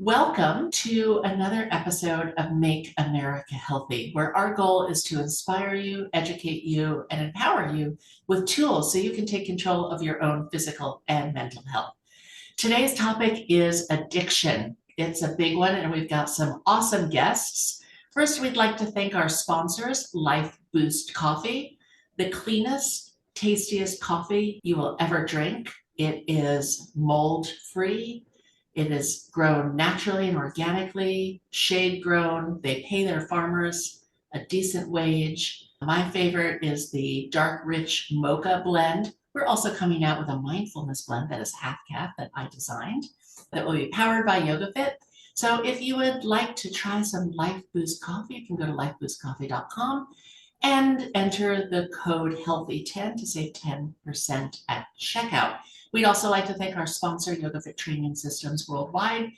Welcome to another episode of Make America Healthy, where our goal is to inspire you, educate you, and empower you with tools so you can take control of your own physical and mental health. Today's topic is addiction. It's a big one, and we've got some awesome guests. First, we'd like to thank our sponsors, Life Boost Coffee, the cleanest, tastiest coffee you will ever drink. It is mold-free. It is grown naturally and organically, shade grown. They pay their farmers a decent wage. My favorite is the dark, rich mocha blend. We're also coming out with a mindfulness blend that is half calf that I designed that will be powered by YogaFit. So if you would like to try some Life Boost coffee, you can go to lifeboostcoffee.com and enter the code HEALTHY10 to save 10% at checkout. We'd also like to thank our sponsor, YogaFit Training Systems Worldwide,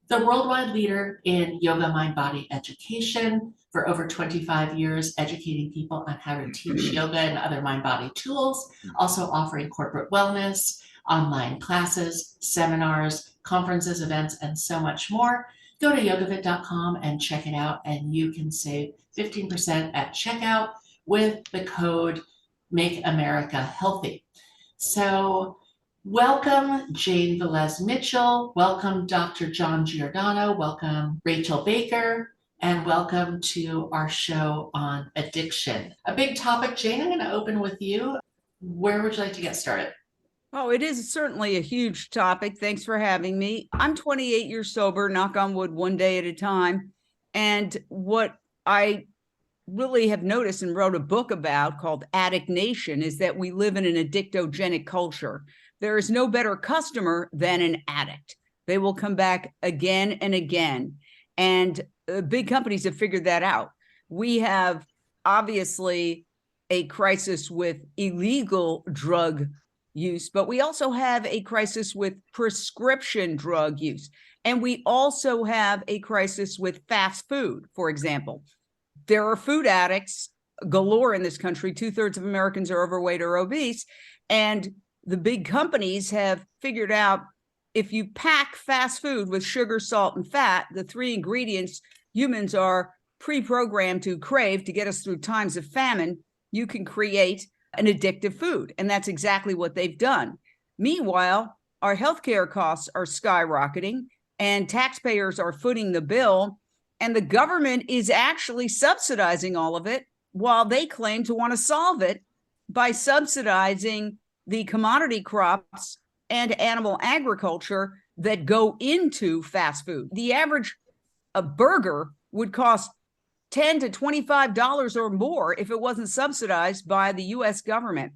the worldwide leader in yoga, mind, body education for over 25 years, educating people on how to teach yoga and other mind, body tools, also offering corporate wellness, online classes, seminars, conferences, events, and so much more. Go to yogafit.com and check it out, and you can save 15% at checkout with the code Make America Healthy. So welcome, Jane Velez-Mitchell. Welcome, Dr. John Giordano. Welcome, Rachel Baker. And welcome to our show on addiction. A big topic, Jane, I'm going to open with you. Where would you like to get started? Oh, it is certainly a huge topic. Thanks for having me. I'm 28 years sober, knock on wood, one day at a time. And what I really have noticed and wrote a book about called Addict Nation is that we live in an addictogenic culture. There is no better customer than an addict. They will come back again and again. And big companies have figured that out. We have obviously a crisis with illegal drug use, but we also have a crisis with prescription drug use. And we also have a crisis with fast food, for example. There are food addicts galore in this country. 2/3 of Americans are overweight or obese. And the big companies have figured out if you pack fast food with sugar, salt, and fat, the three ingredients humans are pre-programmed to crave to get us through times of famine, you can create an addictive food. And that's exactly what they've done. Meanwhile, our healthcare costs are skyrocketing and taxpayers are footing the bill. And the government is actually subsidizing all of it while they claim to want to solve it by subsidizing the commodity crops and animal agriculture that go into fast food. The average burger would cost $10 to $25 or more if it wasn't subsidized by the US government.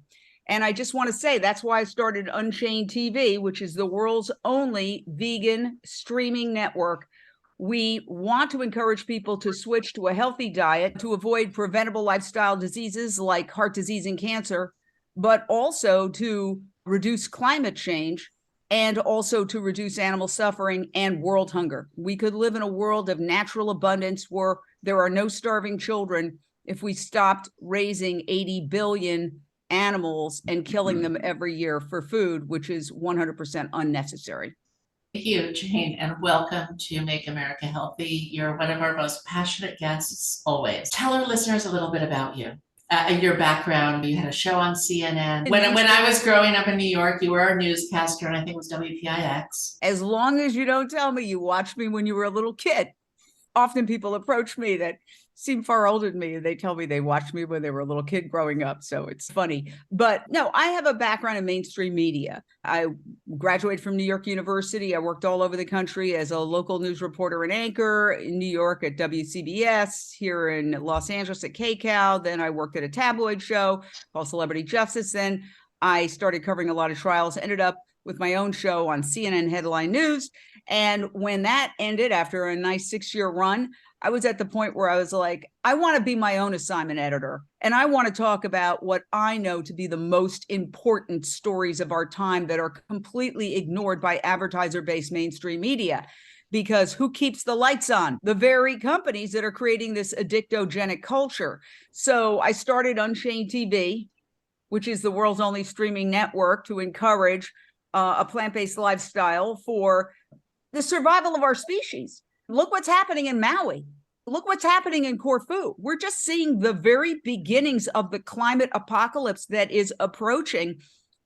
And I just want to say that's why I started Unchained TV, which is the world's only vegan streaming network. We want to encourage people to switch to a healthy diet to avoid preventable lifestyle diseases like heart disease and cancer, but also to reduce climate change and also to reduce animal suffering and world hunger. We could live in a world of natural abundance where there are no starving children if we stopped raising 80 billion animals and killing them every year for food, which is 100% unnecessary. Thank you, Jane, and welcome to Make America Healthy. You're one of our most passionate guests always. Tell our listeners a little bit about you. Your background. You had a show on CNN. When I was growing up in New York, you were a newscaster, and I think it was WPIX. As long as you don't tell me you watched me when you were a little kid. Often people approach me that seem far older than me, and they tell me they watched me when they were a little kid growing up. So it's funny. But no, I have a background in mainstream media. I graduated from New York University. I worked all over the country as a local news reporter and anchor in New York at WCBS, here in Los Angeles at KCAL. Then I worked at a tabloid show called Celebrity Justice. Then I started covering a lot of trials, ended up with my own show on CNN Headline News. And when that ended after a nice 6-year run, I was at the point where I was like, I want to be my own assignment editor. And I want to talk about what I know to be the most important stories of our time that are completely ignored by advertiser-based mainstream media. Because who keeps the lights on? The very companies that are creating this addictogenic culture. So I started Unchained TV, which is the world's only streaming network to encourage a plant-based lifestyle for the survival of our species. Look what's happening in Maui. Look what's happening in Corfu. We're just seeing the very beginnings of the climate apocalypse that is approaching.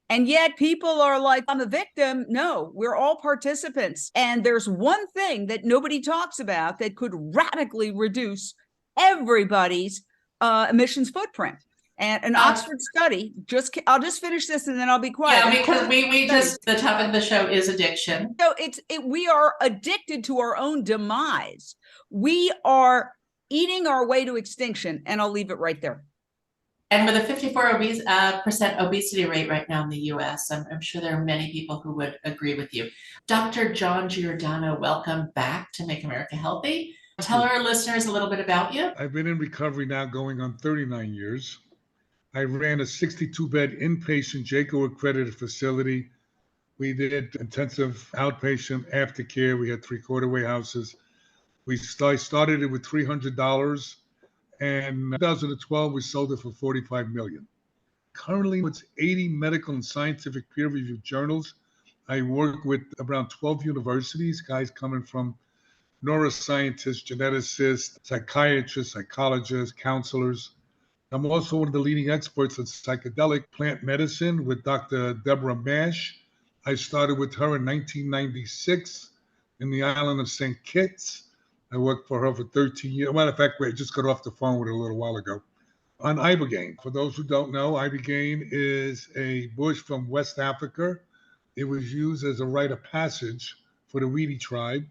And yet people are like, I'm a victim. No, we're all participants. And there's one thing that nobody talks about that could radically reduce everybody's emissions footprint. And an Oxford study, I'll just finish this and then I'll be quiet. Yeah, because the topic of the show is addiction. So we are addicted to our own demise. We are eating our way to extinction, and I'll leave it right there. And with a 54% obesity rate right now in the US, I'm sure there are many people who would agree with you. Dr. John Giordano, welcome back to Make America Healthy. Tell our listeners a little bit about you. I've been in recovery now going on 39 years. I ran a 62-bed inpatient JACO accredited facility. We did intensive outpatient aftercare. We had 3-quarter-way houses. I started it with $300. And in 2012, we sold it for $45 million. Currently, it's 80 medical and scientific peer-reviewed journals. I work with around 12 universities, guys coming from neuroscientists, geneticists, psychiatrists, psychologists, counselors. I'm also one of the leading experts in psychedelic plant medicine with Dr. Deborah Mash. I started with her in 1996 in the island of St. Kitts. I worked for her for 13 years. Matter of fact, I just got off the phone with her a little while ago. On Ibogaine. For those who don't know, Ibogaine is a bush from West Africa. It was used as a rite of passage for the Weedy tribe.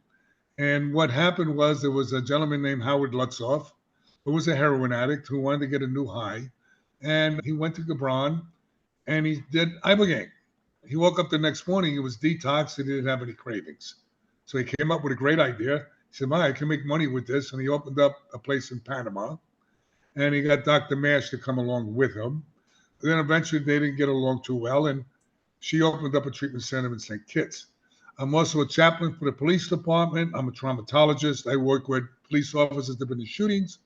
And what happened was there was a gentleman named Howard Lutzoff, who was a heroin addict who wanted to get a new high. And he went to Gabron and he did Ibogaine. He woke up the next morning, he was detoxed, he didn't have any cravings. So he came up with a great idea. He said, I can make money with this. And he opened up a place in Panama. And he got Dr. Mash to come along with him. And then eventually they didn't get along too well. And she opened up a treatment center in St. Kitts. I'm also a chaplain for the police department. I'm a traumatologist. I work with police officers that have been in shootings,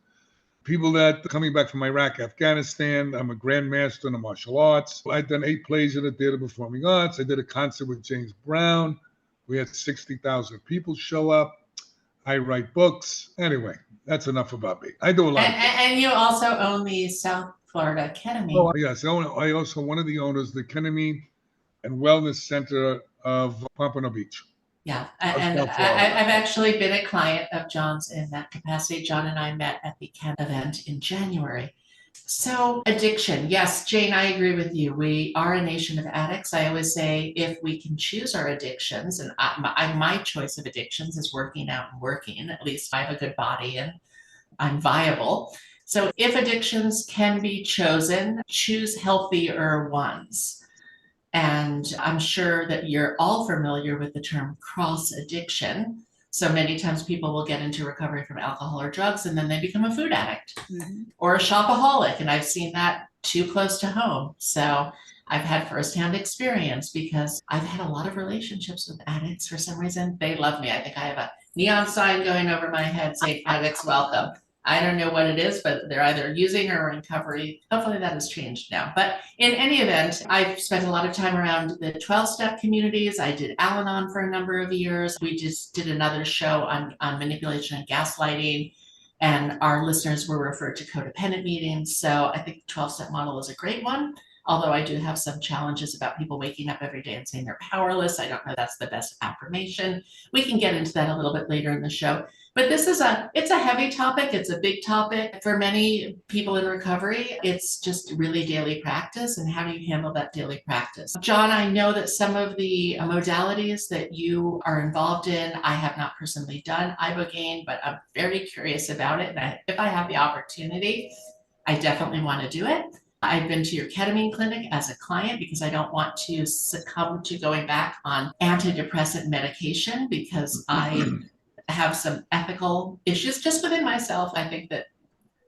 people that are coming back from Iraq, Afghanistan. I'm a grandmaster in the martial arts. I've done 8 plays in the Theater of Performing Arts. I did a concert with James Brown. We had 60,000 people show up. I write books. Anyway, that's enough about me. I do a lot. And you also own the South Florida Ketamine. Oh, yes. I also one of the owners of the Ketamine and Wellness Center of Pompano Beach. Yeah, and I've actually been a client of John's in that capacity. John and I met at the Ken event in January. So addiction, yes, Jane, I agree with you. We are a nation of addicts. I always say if we can choose our addictions, and my choice of addictions is working out and working. At least I have a good body and I'm viable. So if addictions can be chosen, choose healthier ones. And I'm sure that you're all familiar with the term cross addiction. So many times people will get into recovery from alcohol or drugs and then they become a food addict or a shopaholic. And I've seen that too close to home. So I've had firsthand experience because I've had a lot of relationships with addicts. For some reason, they love me. I think I have a neon sign going over my head saying addicts welcome. I don't know what it is, but they're either using or in recovery. Hopefully that has changed now. But in any event, I've spent a lot of time around the 12-step communities. I did Al-Anon for a number of years. We just did another show on manipulation and gaslighting, and our listeners were referred to codependent meetings. So I think the 12-step model is a great one. Although I do have some challenges about people waking up every day and saying they're powerless. I don't know that's the best affirmation. We can get into that a little bit later in the show. But this is it's a heavy topic. It's a big topic. For many people in recovery, it's just really daily practice. And how do you handle that daily practice? John, I know that some of the modalities that you are involved in, I have not personally done Ibogaine, but I'm very curious about it. And if I have the opportunity, I definitely want to do it. I've been to your ketamine clinic as a client because I don't want to succumb to going back on antidepressant medication because I have some ethical issues just within myself. I think that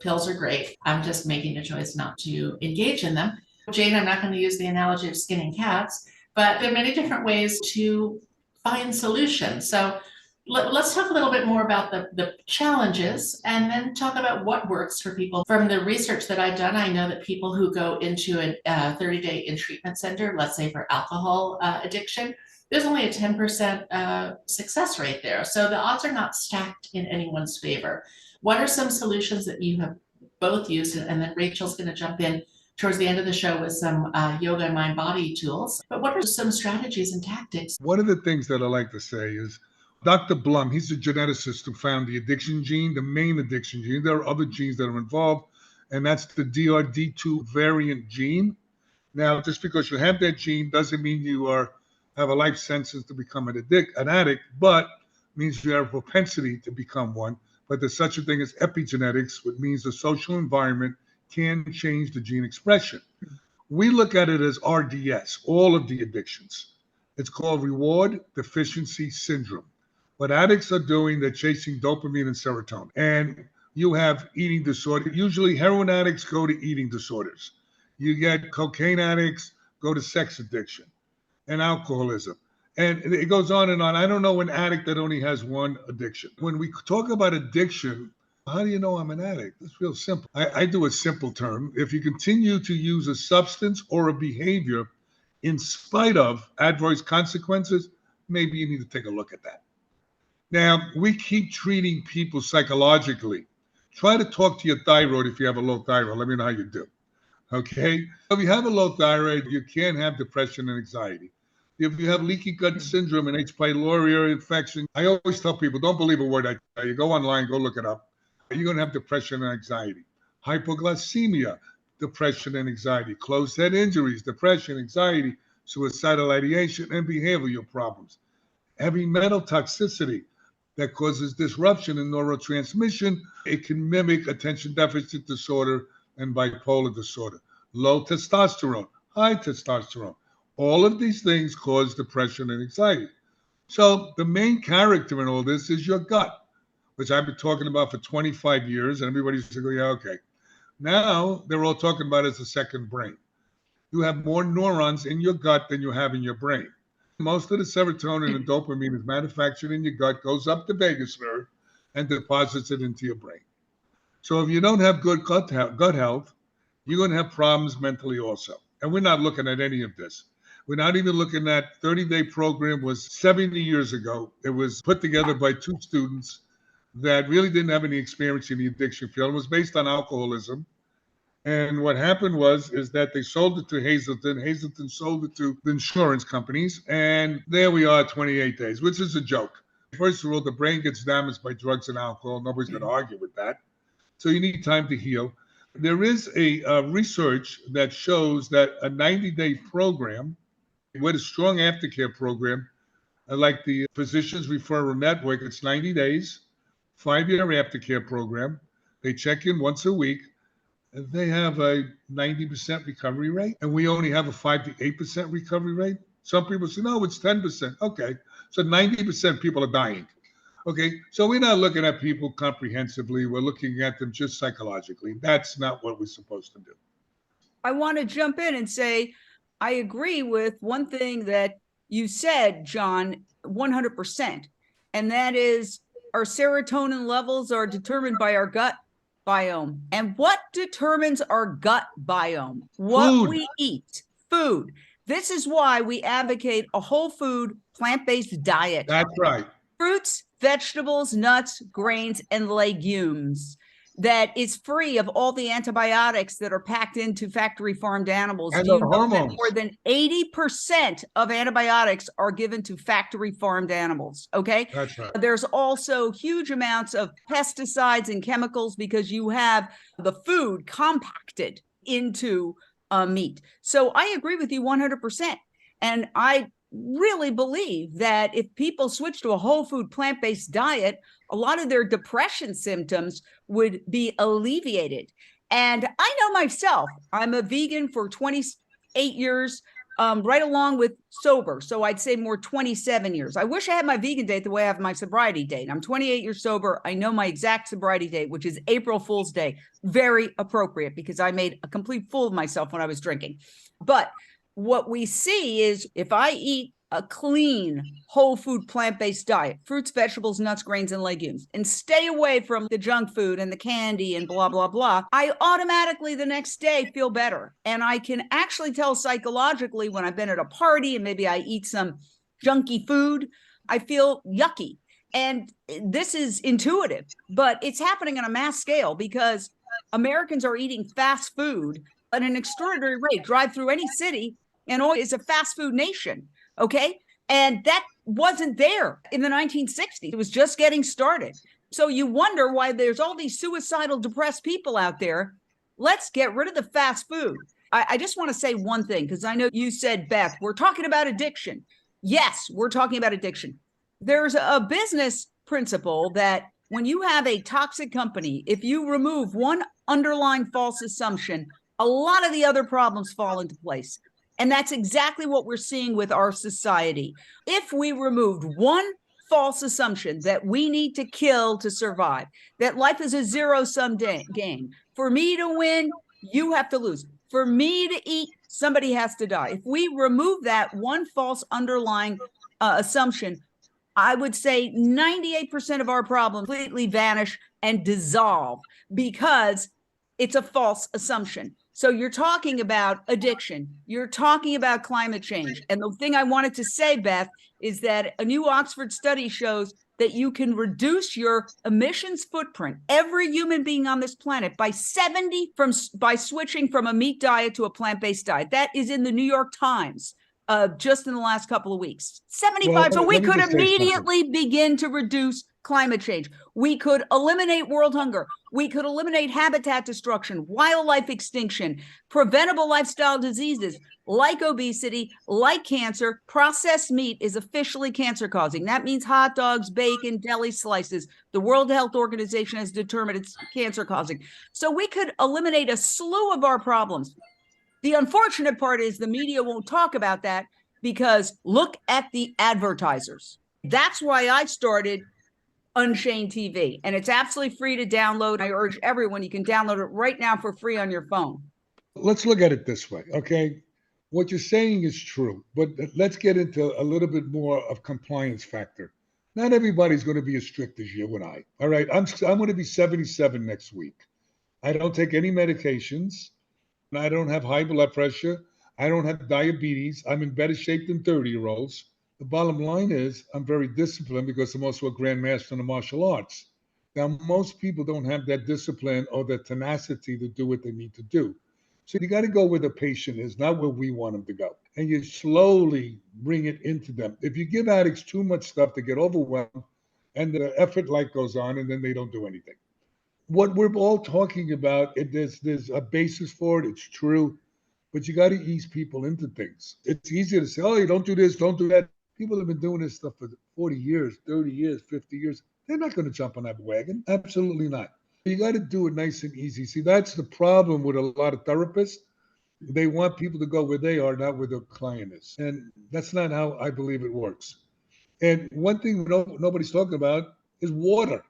pills are great. I'm just making a choice not to engage in them. Jane, I'm not going to use the analogy of skinning cats, but there are many different ways to find solutions. So Let's talk a little bit more about the challenges and then talk about what works for people. From the research that I've done, I know that people who go into a 30-day in-treatment center, let's say for alcohol addiction, there's only a 10% success rate there. So the odds are not stacked in anyone's favor. What are some solutions that you have both used? And then Rachel's going to jump in towards the end of the show with some yoga and mind body tools. But what are some strategies and tactics? One of the things that I like to say is Dr. Blum, he's a geneticist who found the addiction gene, the main addiction gene. There are other genes that are involved, and that's the DRD2 variant gene. Now, just because you have that gene doesn't mean you have a life sentence to become an addict, but means you have a propensity to become one. But there's such a thing as epigenetics, which means the social environment can change the gene expression. We look at it as RDS, all of the addictions. It's called reward deficiency syndrome. What addicts are doing, they're chasing dopamine and serotonin. And you have eating disorder. Usually heroin addicts go to eating disorders. You get cocaine addicts go to sex addiction and alcoholism. And it goes on and on. I don't know an addict that only has one addiction. When we talk about addiction, how do you know I'm an addict? It's real simple. I do a simple term. If you continue to use a substance or a behavior in spite of adverse consequences, maybe you need to take a look at that. Now, we keep treating people psychologically. Try to talk to your thyroid if you have a low thyroid. Let me know how you do. Okay? If you have a low thyroid, you can have depression and anxiety. If you have leaky gut syndrome and H. pylori infection, I always tell people, don't believe a word I tell you. Go online, go look it up. You're going to have depression and anxiety. Hypoglycemia, depression and anxiety. Closed head injuries, depression, anxiety, suicidal ideation, and behavioral problems. Heavy metal toxicity that causes disruption in neurotransmission. It can mimic attention deficit disorder and bipolar disorder. Low testosterone, high testosterone. All of these things cause depression and anxiety. So the main character in all this is your gut, which I've been talking about for 25 years, and everybody's going, yeah, okay. Now they're all talking about it as a second brain. You have more neurons in your gut than you have in your brain. Most of the serotonin and dopamine is manufactured in your gut, goes up the vagus nerve, and deposits it into your brain. So if you don't have good gut health, you're going to have problems mentally also. And we're not looking at any of this. We're not even looking at 30-day program was 70 years ago. It was put together by two students that really didn't have any experience in the addiction field. It was based on alcoholism. And what happened is that they sold it to Hazelden. Hazelden sold it to the insurance companies. And there we are, 28 days, which is a joke. First of all, the brain gets damaged by drugs and alcohol. Nobody's going to argue with that. So you need time to heal. There is a research that shows that a 90-day program with a strong aftercare program, like the Physicians Referral Network, it's 90 days, 5-year aftercare program. They check in once a week. They have a 90% recovery rate, and we only have a 5 to 8% recovery rate. Some people say, no, it's 10%. Okay, so 90% people are dying. Okay, so we're not looking at people comprehensively. We're looking at them just psychologically. That's not what we're supposed to do. I want to jump in and say, I agree with one thing that you said, John, 100%. And that is our serotonin levels are determined by our gut biome. And what determines our gut biome? What we eat, food. This is why we advocate a whole food, plant-based diet. That's right. Fruits, vegetables, nuts, grains, and legumes that is free of all the antibiotics that are packed into factory farmed animals. And Do you the know that hormones. more than 80% of antibiotics are given to factory farmed animals? Okay. That's right. There's also huge amounts of pesticides and chemicals because you have the food compacted into meat. So I agree with you 100%. And I really believe that if people switch to a whole food plant-based diet, a lot of their depression symptoms would be alleviated. And I know myself, I'm a vegan for 28 years, right along with sober. So I'd say more 27 years. I wish I had my vegan date the way I have my sobriety date. I'm 28 years sober. I know my exact sobriety date, which is April Fool's Day. Very appropriate because I made a complete fool of myself when I was drinking. But what we see is if I eat a clean, whole food, plant-based diet, fruits, vegetables, nuts, grains, and legumes, and stay away from the junk food and the candy and blah, blah, blah, I automatically the next day feel better. And I can actually tell psychologically when I've been at a party and maybe I eat some junky food, I feel yucky. And this is intuitive, but it's happening on a mass scale because Americans are eating fast food at an extraordinary rate. Drive through any city and it is a fast food nation. Okay. And that wasn't there in the 1960s. It was just getting started. So you wonder why there's all these suicidal, depressed people out there. Let's get rid of the fast food. I just want to say one thing, because I know you said, Beth, we're talking about addiction. Yes, we're talking about addiction. There's a business principle that when you have a toxic company, if you remove one underlying false assumption, a lot of the other problems fall into place. And that's exactly what we're seeing with our society. If we removed one false assumption that we need to kill to survive, that life is a zero-sum game. For me to win, you have to lose. For me to eat, somebody has to die. If we remove that one false underlying assumption, I would say 98% of our problems completely vanish and dissolve because it's a false assumption. So you're talking about addiction. You're talking about climate change. And the thing I wanted to say, Beth, is that a new Oxford study shows that you can reduce your emissions footprint, every human being on this planet, by 70 by switching from a meat diet to a plant-based diet. That is in the New York Times. Just in the last couple of weeks, 75. Well, so we could immediately begin to reduce climate change. We could eliminate world hunger. We could eliminate habitat destruction, wildlife extinction, preventable lifestyle diseases like obesity, like cancer. Processed meat is officially cancer causing. That means hot dogs, bacon, deli slices. The World Health Organization has determined it's cancer causing. So we could eliminate a slew of our problems. The unfortunate part is the media won't talk about that because look at the advertisers. That's why I started Unchained TV, and it's absolutely free to download. I urge everyone, you can download it right now for free on your phone. Let's look at it this way, okay? What you're saying is true, but let's get into a little bit more of compliance factor. Not everybody's going to be as strict as you and I, all right? I'm going to be 77 next week. I don't take any medications. I don't have high blood pressure. I don't have diabetes. I'm in better shape than 30-year-olds. The bottom line is I'm very disciplined because I'm also a grandmaster in the martial arts. Now, most people don't have that discipline or that tenacity to do what they need to do. So you got to go where the patient is, not where we want them to go. And you slowly bring it into them. If you give addicts too much stuff, they get overwhelmed and the effort light goes on and then they don't do anything. What we're all talking about, there's a basis for it. It's true, but you got to ease people into things. It's easier to say, oh, you don't do this, don't do that. People have been doing this stuff for 40 years, 30 years, 50 years. They're not going to jump on that wagon. Absolutely not. You got to do it nice and easy. See, that's the problem with a lot of therapists. They want people to go where they are, not where the client is. And that's not how I believe it works. And one thing nobody's talking about is water.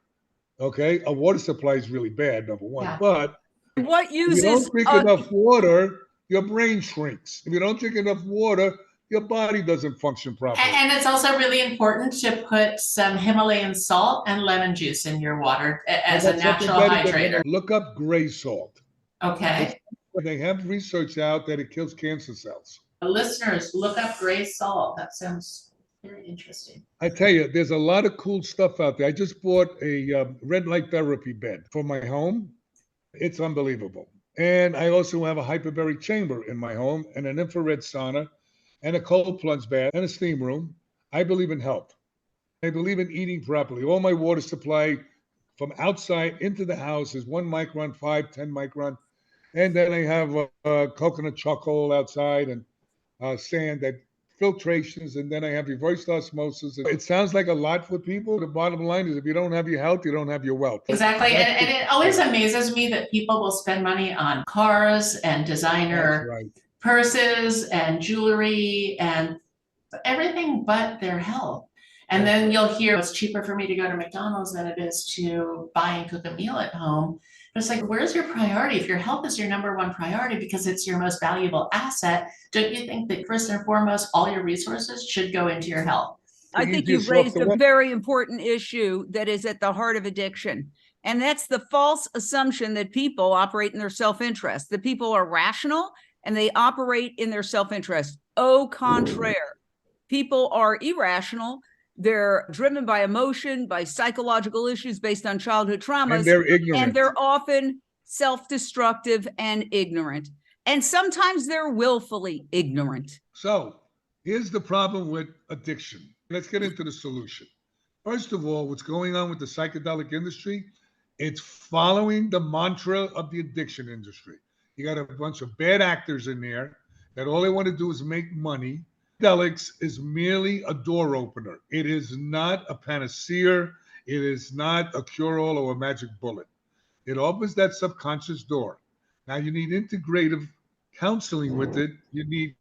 Okay, a water supply is really bad, number one. Yeah. But what uses, if you don't drink enough water, your brain shrinks. If you don't drink enough water, your body doesn't function properly. And it's also really important to put some Himalayan salt and lemon juice in your water as a natural hydrator. Look up gray salt. Okay. They have research out that it kills cancer cells. Listeners, look up gray salt. That sounds very interesting. I tell you, there's a lot of cool stuff out there. I just bought a red light therapy bed for my home. It's unbelievable. And I also have a hyperbaric chamber in my home and an infrared sauna and a cold plunge bath and a steam room. I believe in health. I believe in eating properly. All my water supply from outside into the house is 1 micron, 5, 10 micron. And then I have coconut charcoal outside and sand that filtrations, and then I have reverse osmosis. It sounds like a lot for people. The bottom line is if you don't have your health, you don't have your wealth. Exactly. And it always amazes me that people will spend money on cars and designer purses and jewelry and everything but their health. And then you'll hear it's cheaper for me to go to McDonald's than it is to buy and cook a meal at home It's like, where's your priority? If your health is your number one priority because it's your most valuable asset, don't you think that first and foremost, all your resources should go into your health? I think you've raised a very important issue that is at the heart of addiction. And that's the false assumption that people operate in their self-interest, that people are rational and they operate in their self-interest. Au contraire, people are irrational. They're driven by emotion, by psychological issues based on childhood traumas. And they're ignorant. And they're often self-destructive and ignorant. And sometimes they're willfully ignorant. So here's the problem with addiction. Let's get into the solution. First of all, what's going on with the psychedelic industry, it's following the mantra of the addiction industry. You got a bunch of bad actors in there that all they want to do is make money. Psychedelics is merely a door opener. It is not a panacea. It is not a cure-all or a magic bullet. It opens that subconscious door. Now you need integrative counseling with it. You need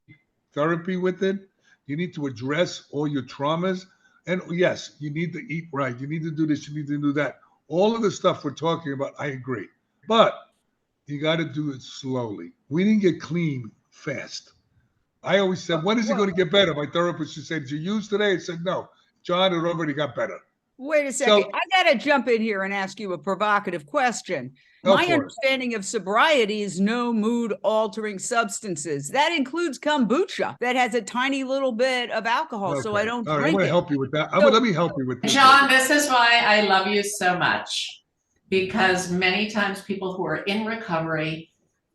therapy with it. You need to address all your traumas. And yes, you need to eat right. You need to do this. You need to do that. All of the stuff we're talking about, I agree. But you got to do it slowly. We didn't get clean fast. I always said, when is it going to get better? My therapist would say, did you use today? I said, no, John, it already got better. Wait a second. I got to jump in here and ask you a provocative question. My understanding of sobriety is no mood-altering substances. That includes kombucha that has a tiny little bit of alcohol, so I don't drink it. I'm going to help you with that. Let me help you with this. John, this is why I love you so much, because many times people who are in recovery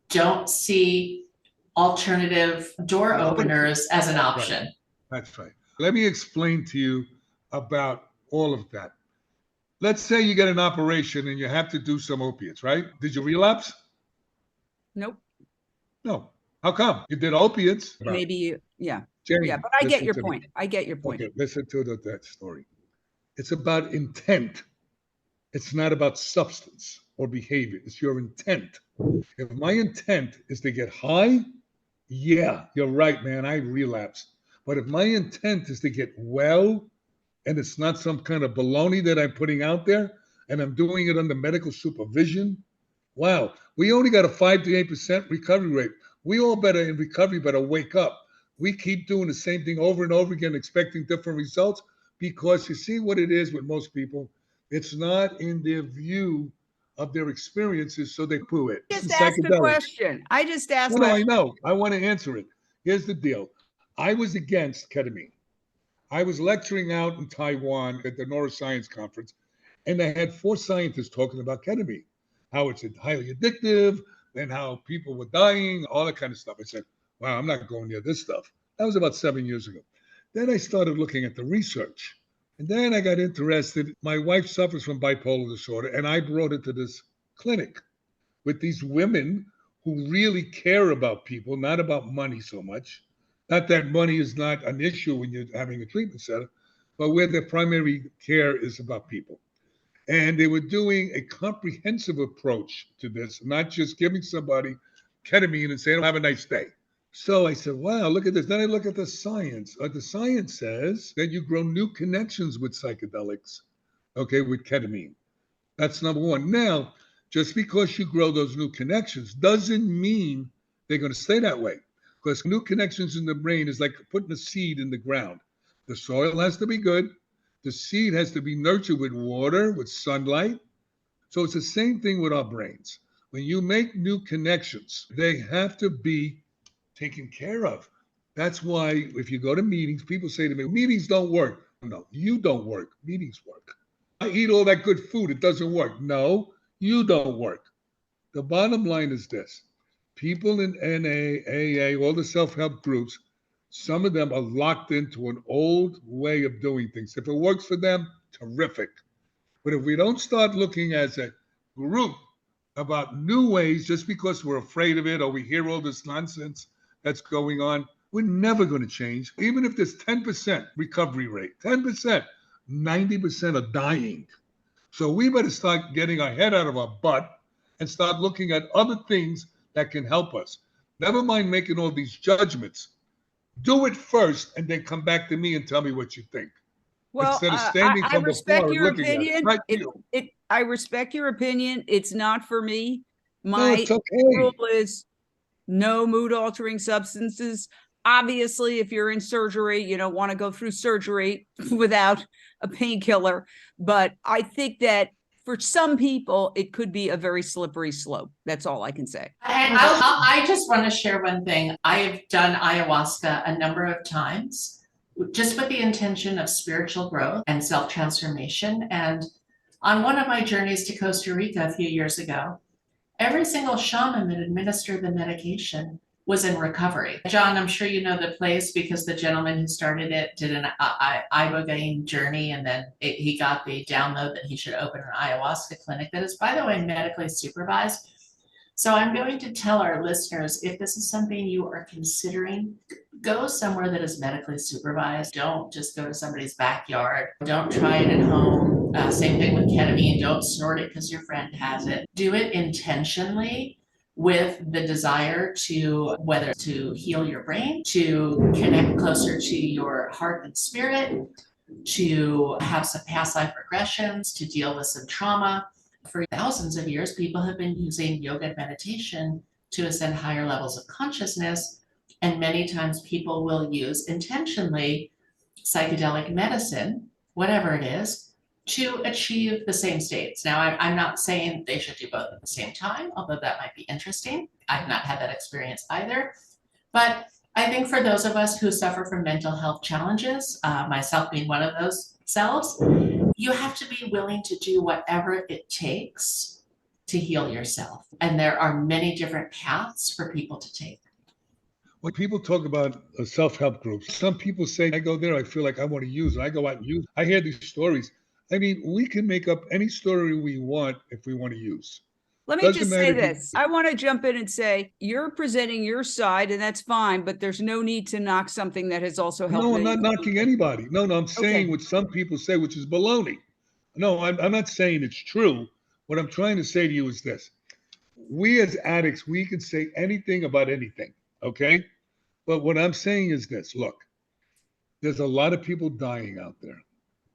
don't see alternative door openers as an option. Right. That's right. Let me explain to you about all of that. Let's say you get an operation and you have to do some opiates, right? Did you relapse? Nope. No. How come? You did opiates. Maybe, yeah. Jamie, yeah, but I get your point. I get your point. Okay, listen to that story. It's about intent. It's not about substance or behavior. It's your intent. If my intent is to get high, yeah, you're right, man. I relapsed. But if my intent is to get well, and it's not some kind of baloney that I'm putting out there, and I'm doing it under medical supervision, wow, we only got a 5 to 8% recovery rate. We all in recovery better wake up. We keep doing the same thing over and over again, expecting different results, because you see what it is with most people. It's not in their view of their experiences, so they poo it. Just asked a question. I just asked. No, I know. I want to answer it. Here's the deal. I was against ketamine. I was lecturing out in Taiwan at the neuroscience conference, and I had 4 scientists talking about ketamine, how it's highly addictive, and how people were dying, all that kind of stuff. I said, wow, I'm not going near this stuff. That was about 7 years ago. Then I started looking at the research. And then I got interested. My wife suffers from bipolar disorder, and I brought her to this clinic with these women who really care about people, not about money so much. Not that money is not an issue when you're having a treatment center, but where their primary care is about people. And they were doing a comprehensive approach to this, not just giving somebody ketamine and saying, have a nice day. So I said, wow, look at this. Then I look at the science. The science says that you grow new connections with psychedelics, okay, with ketamine. That's number one. Now, just because you grow those new connections doesn't mean they're going to stay that way. Because new connections in the brain is like putting a seed in the ground. The soil has to be good. The seed has to be nurtured with water, with sunlight. So it's the same thing with our brains. When you make new connections, they have to be taken care of. That's why if you go to meetings, people say to me, meetings don't work. No, you don't work. Meetings work. I eat all that good food. It doesn't work. No, you don't work. The bottom line is this. People in NA, AA, all the self-help groups, some of them are locked into an old way of doing things. If it works for them, terrific. But if we don't start looking as a group about new ways just because we're afraid of it or we hear all this nonsense that's going on, we're never going to change. Even if there's 10% recovery rate, 10%, 90% are dying. So we better start getting our head out of our butt and start looking at other things that can help us. Never mind making all these judgments. Do it first and then come back to me and tell me what you think. Well, instead of standing I from respect afar and your looking at it. opinion. Not you. I respect your opinion. It's not for me. No, My it's okay. rule is no mood altering substances. Obviously, if you're in surgery, you don't want to go through surgery without a painkiller. But I think that for some people, it could be a very slippery slope. That's all I can say. And I just want to share one thing. I have done ayahuasca a number of times, just with the intention of spiritual growth and self-transformation. And on one of my journeys to Costa Rica a few years ago, every single shaman that administered the medication was in recovery. John, I'm sure you know the place because the gentleman who started it did an ibogaine journey, and then he got the download that he should open an ayahuasca clinic that is, by the way, medically supervised. So I'm going to tell our listeners, if this is something you are considering, go somewhere that is medically supervised. Don't just go to somebody's backyard. Don't try it at home. Same thing with ketamine. Don't snort it because your friend has it. Do it intentionally with the desire to, whether to heal your brain, to connect closer to your heart and spirit, to have some past life regressions, to deal with some trauma. For thousands of years, people have been using yoga and meditation to ascend higher levels of consciousness. And many times people will use intentionally psychedelic medicine, whatever it is, to achieve the same states. Now, I'm not saying they should do both at the same time, although that might be interesting. I've not had that experience either. But I think for those of us who suffer from mental health challenges, myself being one of those selves, you have to be willing to do whatever it takes to heal yourself. And there are many different paths for people to take. When people talk about self-help groups, some people say, I go there, I feel like I want to use it. I go out and use it. I hear these stories. I mean, we can make up any story we want if we want to use. Let me just say this. I want to jump in and say, you're presenting your side, and that's fine, but there's no need to knock something that has also helped. No, I'm not knocking anybody. No, I'm saying Okay. what some people say, which is baloney. No, I'm not saying it's true. What I'm trying to say to you is this. We as addicts, we can say anything about anything, okay? But what I'm saying is this. Look, there's a lot of people dying out there.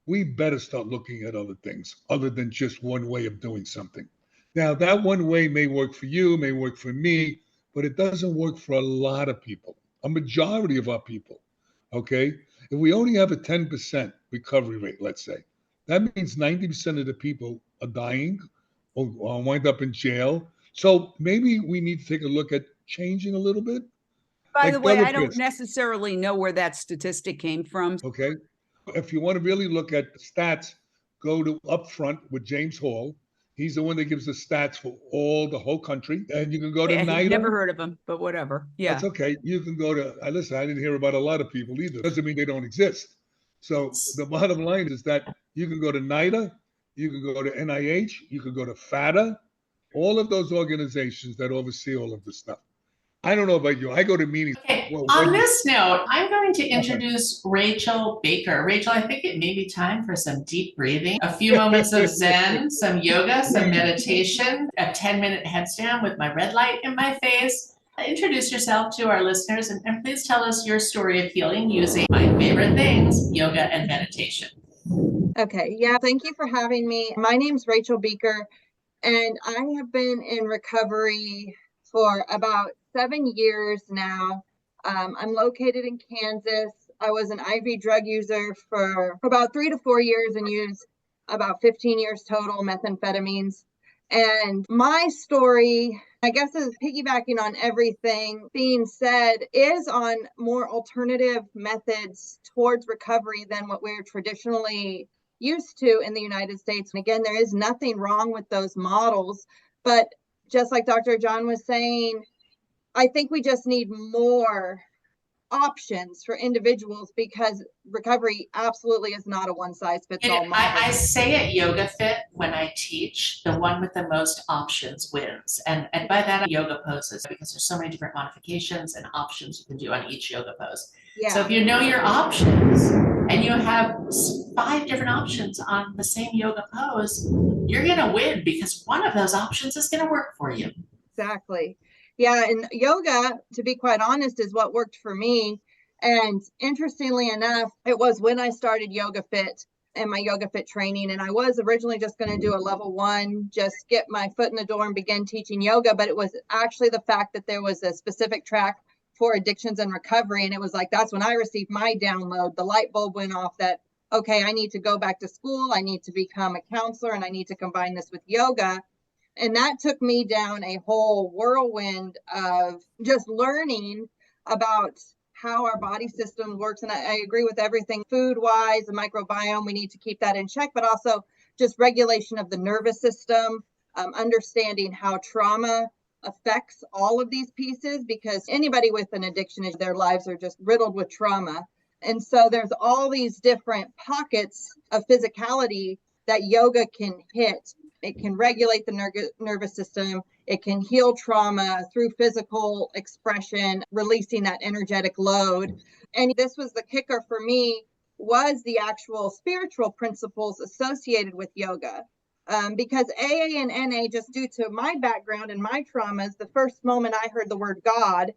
We better start looking at other things other than just one way of doing something. Now, that one way may work for you, may work for me, but it doesn't work for a lot of people, a majority of our people, okay? If we only have a 10% recovery rate, let's say, that means 90% of the people are dying or wind up in jail. So maybe we need to take a look at changing a little bit. By the way, I don't necessarily know where that statistic came from. Okay. If you want to really look at the stats, go to Upfront with James Hall. He's the one that gives the stats for the whole country. And you can go to NIDA. Never heard of him, but whatever. Yeah. That's okay. You can go to, listen, I didn't hear about a lot of people either. Doesn't mean they don't exist. So the bottom line is that you can go to NIDA, you can go to NIH, you can go to FATA, all of those organizations that oversee all of this stuff. I don't know about you. I go to meetings. Okay. On this note, I'm going to introduce Rachel Baker. Rachel, I think it may be time for some deep breathing, a few moments of Zen, some yoga, some meditation, a 10-minute headstand with my red light in my face. Introduce yourself to our listeners and please tell us your story of healing using my favorite things, yoga and meditation. Okay. Yeah. Thank you for having me. My name's Rachel Baker, and I have been in recovery for about 7 years now. I'm located in Kansas. I was an IV drug user for about 3 to 4 years and used about 15 years total methamphetamines. And my story, I guess, is piggybacking on everything being said, is on more alternative methods towards recovery than what we're traditionally used to in the United States. And again, there is nothing wrong with those models, but just like Dr. John was saying, I think we just need more options for individuals because recovery absolutely is not a one-size-fits-all model. I say at YogaFit when I teach, the one with the most options wins. And by that, yoga poses, because there's so many different modifications and options you can do on each yoga pose. Yeah. So if you know your options and you have 5 different options on the same yoga pose, you're going to win because one of those options is going to work for you. Exactly. Yeah, and yoga, to be quite honest, is what worked for me. And interestingly enough, it was when I started YogaFit and my YogaFit training. And I was originally just going to do a level 1, just get my foot in the door and begin teaching yoga. But it was actually the fact that there was a specific track for addictions and recovery. And it was like, that's when I received my download. The light bulb went off that, okay, I need to go back to school. I need to become a counselor, and I need to combine this with yoga. And that took me down a whole whirlwind of just learning about how our body system works. And I agree with everything food wise, the microbiome, we need to keep that in check, but also just regulation of the nervous system, understanding how trauma affects all of these pieces, because anybody with an addiction, their lives are just riddled with trauma. And so there's all these different pockets of physicality that yoga can hit. It can regulate the nervous system. It can heal trauma through physical expression, releasing that energetic load. And this was the kicker for me, was the actual spiritual principles associated with yoga. Because AA and NA, just due to my background and my traumas, the first moment I heard the word God,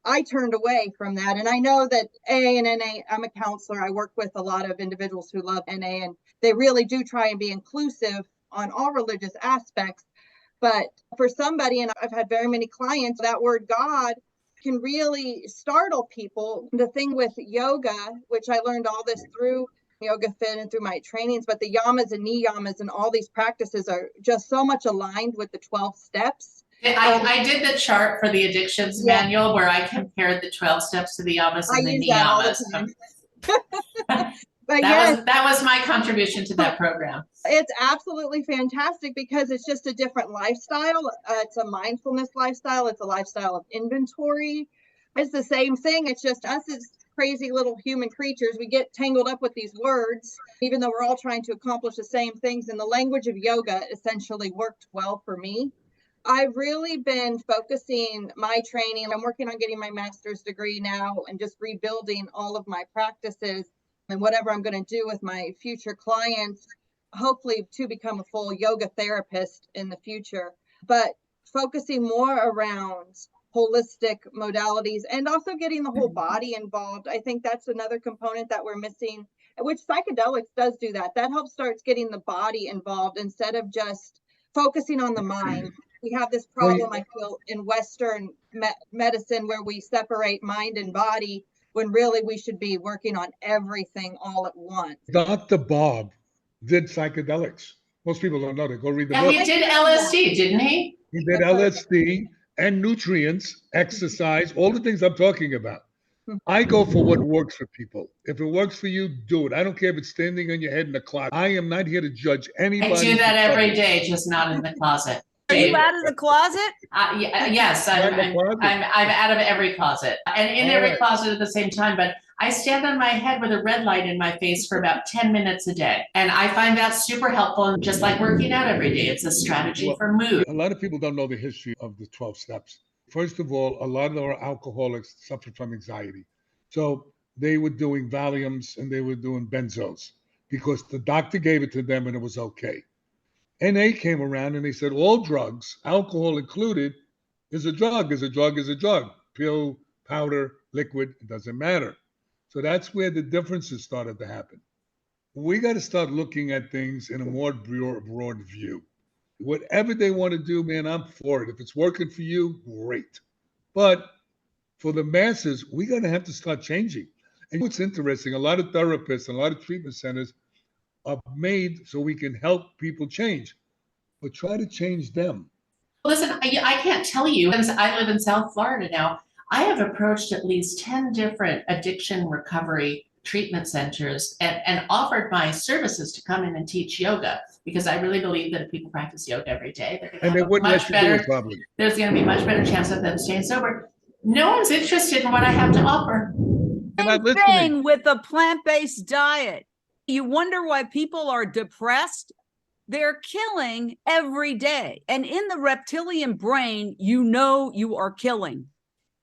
I turned away from that. And I know that AA and NA, I'm a counselor. I work with a lot of individuals who love NA, and they really do try and be inclusive on all religious aspects. But for somebody, and I've had very many clients, that word God can really startle people. The thing with yoga, which I learned all this through YogaFit and through my trainings, but the yamas and niyamas and all these practices are just so much aligned with the 12 steps. I did the chart for the addictions manual where I compared the 12 steps to the yamas and the niyamas. But that was my contribution to that program. It's absolutely fantastic because it's just a different lifestyle. It's a mindfulness lifestyle. It's a lifestyle of inventory. It's the same thing. It's just us as crazy little human creatures. We get tangled up with these words, even though we're all trying to accomplish the same things. And the language of yoga essentially worked well for me. I've really been focusing my training. I'm working on getting my master's degree now and just rebuilding all of my practices and whatever I'm going to do with my future clients, hopefully to become a full yoga therapist in the future, but focusing more around holistic modalities and also getting the whole body involved. I think that's another component that we're missing, which psychedelics does do that. That helps starts getting the body involved instead of just focusing on the mind. We have this problem, I feel, in Western medicine where we separate mind and body, when really we should be working on everything all at once. Dr. Bob did psychedelics. Most people don't know that. Go read the book. He did LSD, didn't he? He did LSD and nutrients, exercise, all the things I'm talking about. I go for what works for people. If it works for you, do it. I don't care if it's standing on your head in the closet. I am not here to judge anybody. I do that every day, just not in the closet. Are you out of the closet? Yes, I'm out of every closet and in every closet at the same time. But I stand on my head with a red light in my face for about 10 minutes a day. And I find that super helpful. Just like working out every day, it's a strategy for mood. A lot of people don't know the history of the 12 steps. First of all, a lot of our alcoholics suffered from anxiety. So they were doing Valiums and they were doing benzos because the doctor gave it to them and it was okay. NA came around and they said all drugs, alcohol included, is a drug, is a drug, is a drug. Pill, powder, liquid, it doesn't matter. So that's where the differences started to happen. We got to start looking at things in a more broad view. Whatever they want to do, man, I'm for it. If it's working for you, great. But for the masses, we're going to have to start changing. And what's interesting, a lot of therapists and a lot of treatment centers are made so we can help people change, but try to change them. Listen, I can't tell you, since I live in South Florida now, I have approached at least 10 different addiction recovery treatment centers and offered my services to come in and teach yoga, because I really believe that if people practice yoga every day, they're going to have much better, there's going to be a much better chance of them staying sober. No one's interested in what I have to offer. Same thing with a plant-based diet. You wonder why people are depressed? They're killing every day. And in the reptilian brain, you know you are killing.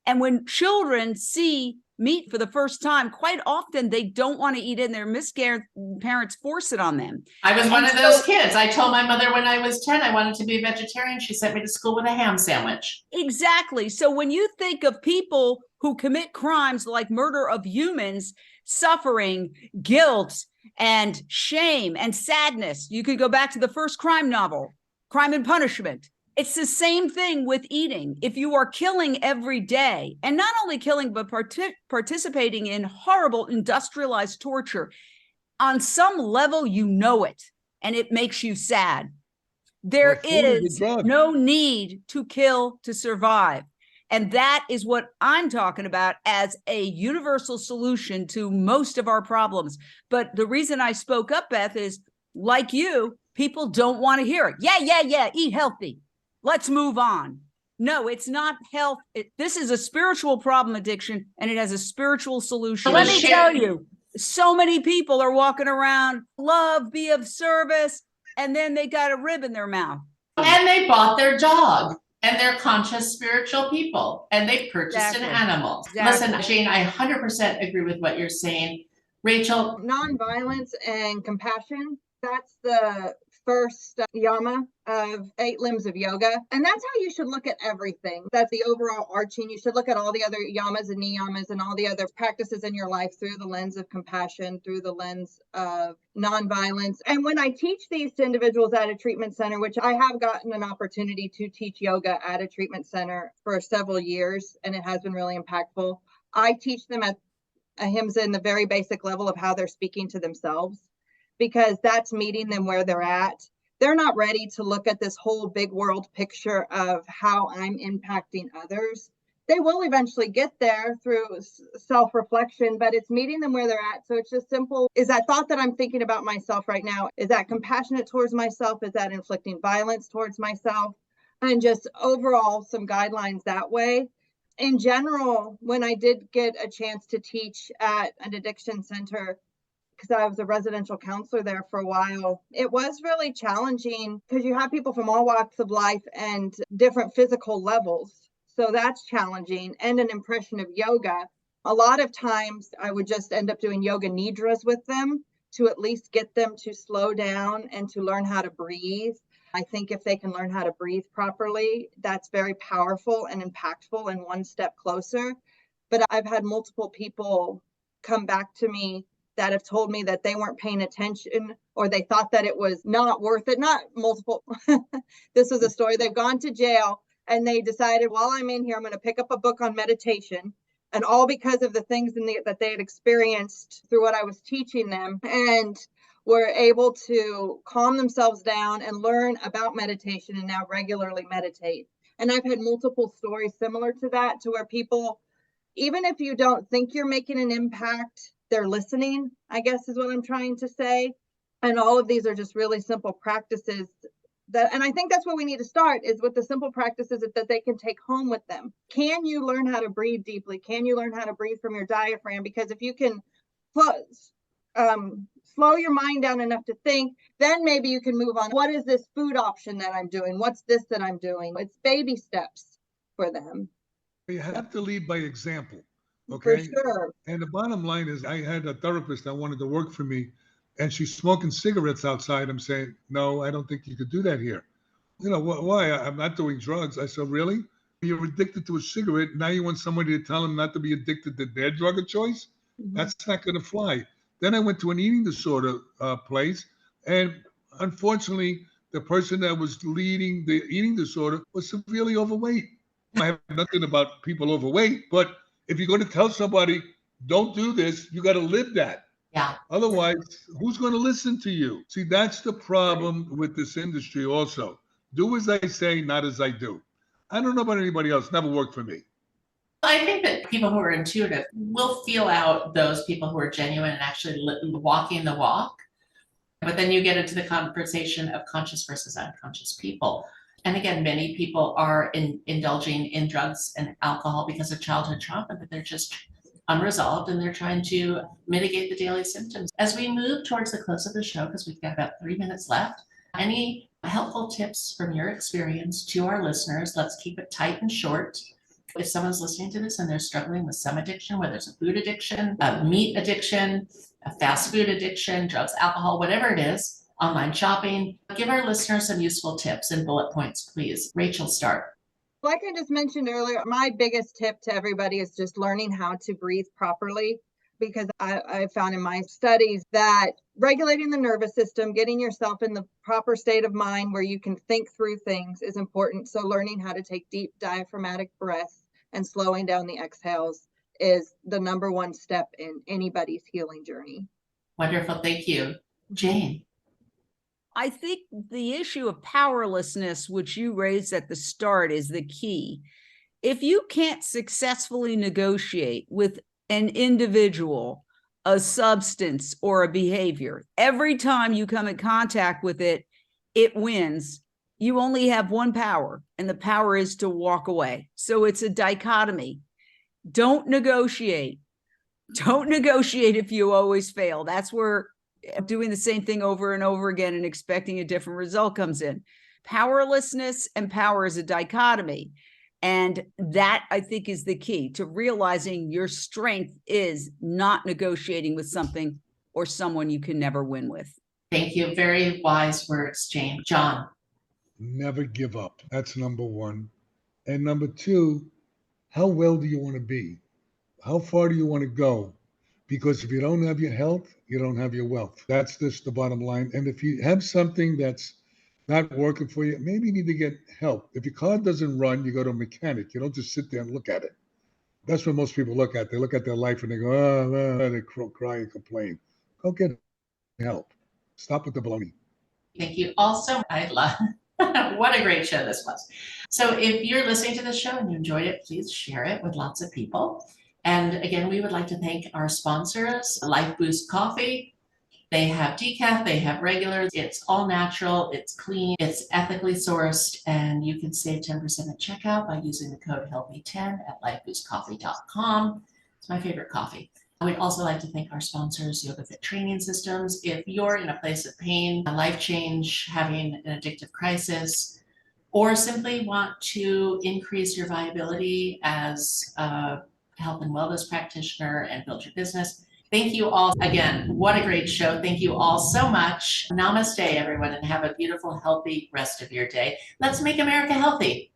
And when children see meat for the first time, quite often they don't want to eat it and their parents force it on them. I was one of those kids. I told my mother when I was 10, I wanted to be a vegetarian. She sent me to school with a ham sandwich. Exactly. So when you think of people who commit crimes like murder of humans, suffering, guilt, and shame and sadness, you could go back to the first crime novel, Crime and Punishment. It's the same thing with eating. If you are killing every day, and not only killing, but participating in horrible industrialized torture, on some level, you know it, and it makes you sad. There is no need to kill to survive. And that is what I'm talking about as a universal solution to most of our problems. But the reason I spoke up, Beth, is like you, people don't want to hear it. Yeah, eat healthy. Let's move on. No, it's not health. This is a spiritual problem, addiction, and it has a spiritual solution. Let me tell you, so many people are walking around, love, be of service, and then they got a rib in their mouth. And they bought their dog, and they're conscious spiritual people, and they purchased an animal. Listen, Jane, I 100% agree with what you're saying. Rachel? Nonviolence and compassion, that's the first yama of 8 limbs of yoga. And that's how you should look at everything. That's the overall arching. You should look at all the other yamas and niyamas and all the other practices in your life through the lens of compassion, through the lens of nonviolence. And when I teach these to individuals at a treatment center, which I have gotten an opportunity to teach yoga at a treatment center for several years, and it has been really impactful, I teach them at ahimsa in the very basic level of how they're speaking to themselves, because that's meeting them where they're at. They're not ready to look at this whole big world picture of how I'm impacting others. They will eventually get there through self-reflection, but it's meeting them where they're at. So it's just simple. Is that thought that I'm thinking about myself right now? Is that compassionate towards myself? Is that inflicting violence towards myself? And just overall some guidelines that way. In general, when I did get a chance to teach at an addiction center, because I was a residential counselor there for a while, it was really challenging because you have people from all walks of life and different physical levels. So that's challenging, and an impression of yoga. A lot of times I would just end up doing yoga nidras with them to at least get them to slow down and to learn how to breathe. I think if they can learn how to breathe properly, that's very powerful and impactful and one step closer. But I've had multiple people come back to me that have told me that they weren't paying attention, or they thought that it was not worth it. Not multiple. This was a story. They've gone to jail and they decided, while I'm in here, I'm going to pick up a book on meditation, and all because of the things that they had experienced through what I was teaching them, and were able to calm themselves down and learn about meditation and now regularly meditate. And I've had multiple stories similar to that, to where people, even if you don't think you're making an impact, they're listening, I guess is what I'm trying to say. And all of these are just really simple practices and I think that's where we need to start, is with the simple practices that they can take home with them. Can you learn how to breathe deeply? Can you learn how to breathe from your diaphragm? Because if you can slow your mind down enough to think, then maybe you can move on. What is this food option that I'm doing? What's this that I'm doing? It's baby steps for them. You have to lead by example. Okay. For sure. And the bottom line is, I had a therapist that wanted to work for me, and she's smoking cigarettes outside. I'm saying, no, I don't think you could do that here. You know, why? I'm not doing drugs. I said, really? You're addicted to a cigarette. Now you want somebody to tell them not to be addicted to their drug of choice? Mm-hmm. That's not going to fly. Then I went to an eating disorder place, and unfortunately, the person that was leading the eating disorder was severely overweight. I have nothing about people overweight, but if you're going to tell somebody, don't do this, you got to live that. Yeah. Otherwise, who's going to listen to you? See, that's the problem with this industry also. Do as I say, not as I do. I don't know about anybody else. Never worked for me. I think that people who are intuitive will feel out those people who are genuine and actually walking the walk. But then you get into the conversation of conscious versus unconscious people. And again, many people are indulging in drugs and alcohol because of childhood trauma, but they're just unresolved and they're trying to mitigate the daily symptoms. As we move towards the close of the show, because we've got about 3 minutes left, any helpful tips from your experience to our listeners? Let's keep it tight and short. If someone's listening to this and they're struggling with some addiction, whether it's a food addiction, a meat addiction, a fast food addiction, drugs, alcohol, whatever it is, online shopping, give our listeners some useful tips and bullet points, please. Rachel, start. Like I just mentioned earlier, my biggest tip to everybody is just learning how to breathe properly, because I found in my studies that regulating the nervous system, getting yourself in the proper state of mind where you can think through things is important. So learning how to take deep diaphragmatic breaths and slowing down the exhales is the number one step in anybody's healing journey. Wonderful. Thank you. Jane. I think the issue of powerlessness, which you raised at the start, is the key. If you can't successfully negotiate with an individual, a substance, or a behavior, every time you come in contact with it, it wins. You only have one power, and the power is to walk away. So it's a dichotomy. Don't negotiate. Don't negotiate if you always fail. That's where doing the same thing over and over again and expecting a different result comes in. Powerlessness and power is a dichotomy. And that, I think, is the key to realizing your strength is not negotiating with something or someone you can never win with. Thank you. Very wise words, Jane. John. Never give up. That's number one. And number two, how well do you want to be? How far do you want to go? Because if you don't have your health, you don't have your wealth. That's just the bottom line. And if you have something that's not working for you, maybe you need to get help. If your car doesn't run, you go to a mechanic. You don't just sit there and look at it. That's what most people look at. They look at their life and they go, oh, they cry and complain. Go get help. Stop with the baloney. Thank you. Also, I love, what a great show this was. So if you're listening to this show and you enjoyed it, please share it with lots of people. And again, we would like to thank our sponsors, Life Boost Coffee. They have decaf, they have regular. It's all natural, it's clean, it's ethically sourced, and you can save 10% at checkout by using the code HEALTHY10 at lifeboostcoffee.com. It's my favorite coffee. We'd also like to thank our sponsors, YogaFit Training Systems. If you're in a place of pain, a life change, having an addictive crisis, or simply want to increase your viability as a health and wellness practitioner and build your business. Thank you all again. What a great show. Thank you all so much. Namaste, everyone, and have a beautiful, healthy rest of your day. Let's make America healthy.